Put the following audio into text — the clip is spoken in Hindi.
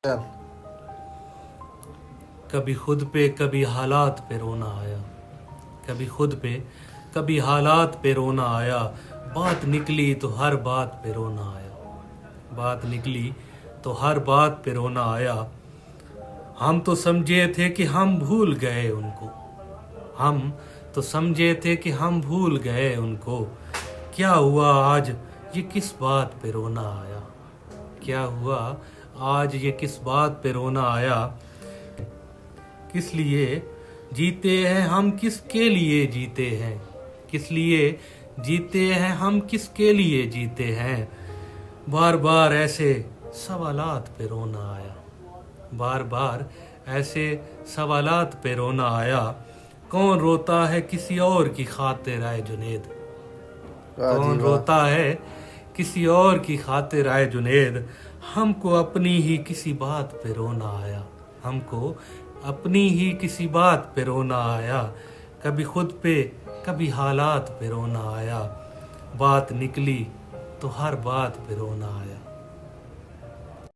चल। कभी खुद पे कभी हालात पे रोना आया। कभी खुद पे कभी हालात पे रोना आया। बात निकली तो हर बात पे रोना आया। बात निकली तो हर बात पे रोना आया। हम तो समझे थे कि हम भूल गए उनको। हम तो समझे थे कि हम भूल गए उनको। क्या हुआ आज ये किस बात पे रोना आया। क्या हुआ आज ये किस बात पे रोना आया। किस लिए जीते हैं हम, किसके लिए जीते हैं। किस लिए जीते हैं हम, किसके लिए जीते हैं। बार बार ऐसे सवालात पे रोना आया। बार बार ऐसे सवालात पे रोना आया। कौन रोता है किसी और की खातिर आए जुनेद। वाह जी कौन वाह। रोता है किसी और की खातिर आए जुनेद। हमको अपनी ही किसी बात पे रोना आया। हमको अपनी ही किसी बात पे रोना आया। कभी खुद पे कभी हालात पे रोना आया। बात निकली तो हर बात पे रोना आया।